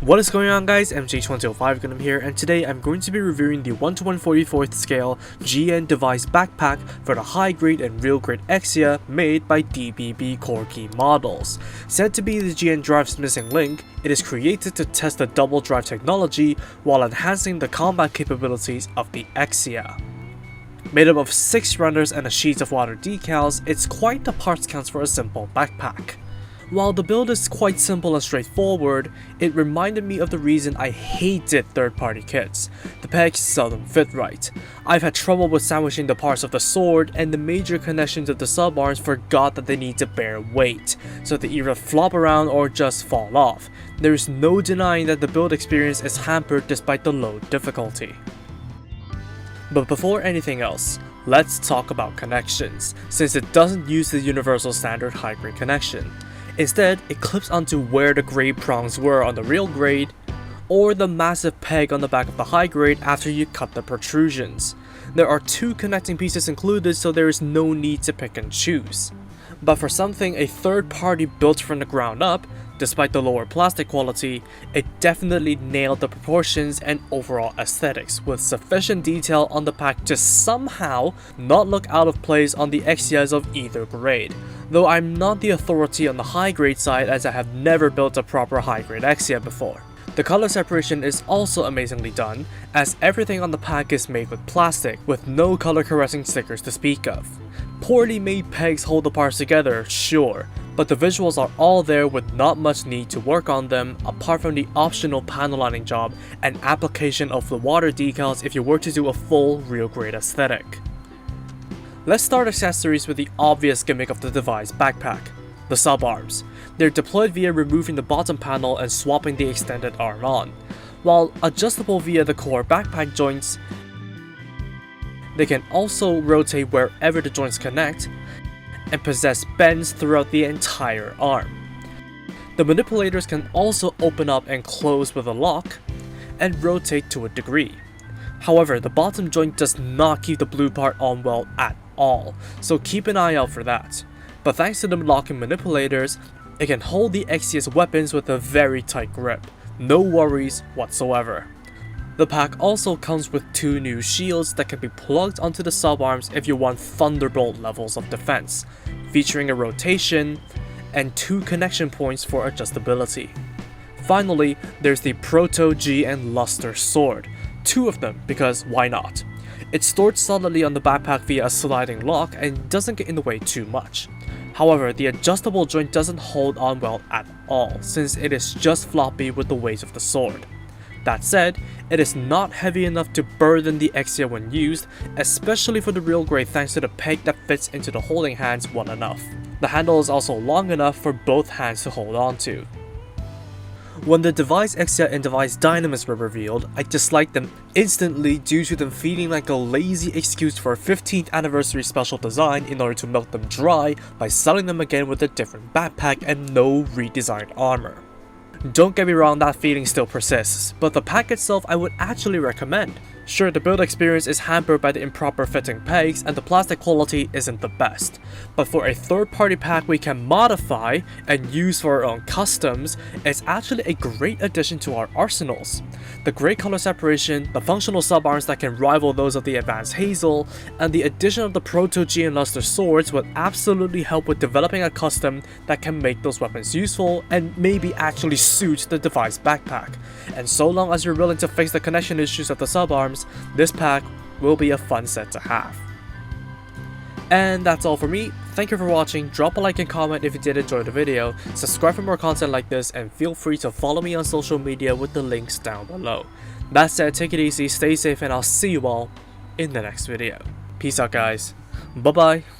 What is going on, guys? MJ2005 Gundam here, and today I'm going to be reviewing the 1:144th scale GN Devise Backpack for the high grade and real grade Exia made by DDB Corgi Models. Said to be the GN drive's missing link, it is created to test the double drive technology while enhancing the combat capabilities of the Exia. Made up of 6 runners and a sheet of water decals, it's quite the parts count for a simple backpack. While the build is quite simple and straightforward, it reminded me of the reason I hated third-party kits. The pegs seldom fit right. I've had trouble with sandwiching the parts of the sword, and the major connections of the sub-arms forgot that they need to bear weight, so they either flop around or just fall off. There is no denying that the build experience is hampered despite the low difficulty. But before anything else, let's talk about connections, since it doesn't use the universal standard high-grade connection. Instead, it clips onto where the grade prongs were on the real grade, or the massive peg on the back of the high grade after you cut the protrusions. There are 2 connecting pieces included, so there is no need to pick and choose. But for something a third party built from the ground up, despite the lower plastic quality, it definitely nailed the proportions and overall aesthetics, with sufficient detail on the pack to somehow not look out of place on the Exias of either grade. Though I'm not the authority on the high grade side, as I have never built a proper high grade Exia before. The color separation is also amazingly done, as everything on the pack is made with plastic, with no color correcting stickers to speak of. Poorly made pegs hold the parts together, sure, but the visuals are all there with not much need to work on them, apart from the optional panel lining job and application of the water decals if you were to do a full real grade aesthetic. Let's start accessories with the obvious gimmick of the Devise Backpack, the sub-arms. They're deployed via removing the bottom panel and swapping the extended arm on. While adjustable via the core backpack joints, they can also rotate wherever the joints connect and possess bends throughout the entire arm. The manipulators can also open up and close with a lock and rotate to a degree. However, the bottom joint does not keep the blue part on well at all, so keep an eye out for that. But thanks to the locking manipulators, it can hold the Exia's weapons with a very tight grip. No worries whatsoever. The pack also comes with 2 new shields that can be plugged onto the sub-arms if you want Thunderbolt levels of defense, featuring a rotation and 2 connection points for adjustability. Finally, there's the Proto GN Luster sword, 2 of them because why not? It's stored solidly on the backpack via a sliding lock and doesn't get in the way too much. However, the adjustable joint doesn't hold on well at all, since it is just floppy with the weight of the sword. That said, it is not heavy enough to burden the Exia when used, especially for the real grade thanks to the peg that fits into the holding hands well enough. The handle is also long enough for both hands to hold on to. When the Devise Exia and Devise Dynames were revealed, I disliked them instantly due to them feeling like a lazy excuse for a 15th anniversary special design in order to milk them dry by selling them again with a different backpack and no redesigned armor. Don't get me wrong, that feeling still persists, but the pack itself I would actually recommend. Sure, the build experience is hampered by the improper fitting pegs and the plastic quality isn't the best, but for a third-party pack we can modify and use for our own customs, it's actually a great addition to our arsenals. The great color separation, the functional sub-arms that can rival those of the Advanced Hazel, and the addition of the Proto GN Luster swords would absolutely help with developing a custom that can make those weapons useful and maybe actually suit the Devise Backpack. And so long as you're willing to fix the connection issues of the sub-arms, this pack will be a fun set to have. And that's all for me. Thank you for watching. Drop a like and comment if you did enjoy the video, subscribe for more content like this, and feel free to follow me on social media with the links down below. That said, take it easy, stay safe, and I'll see you all in the next video. Peace out, guys. Bye bye.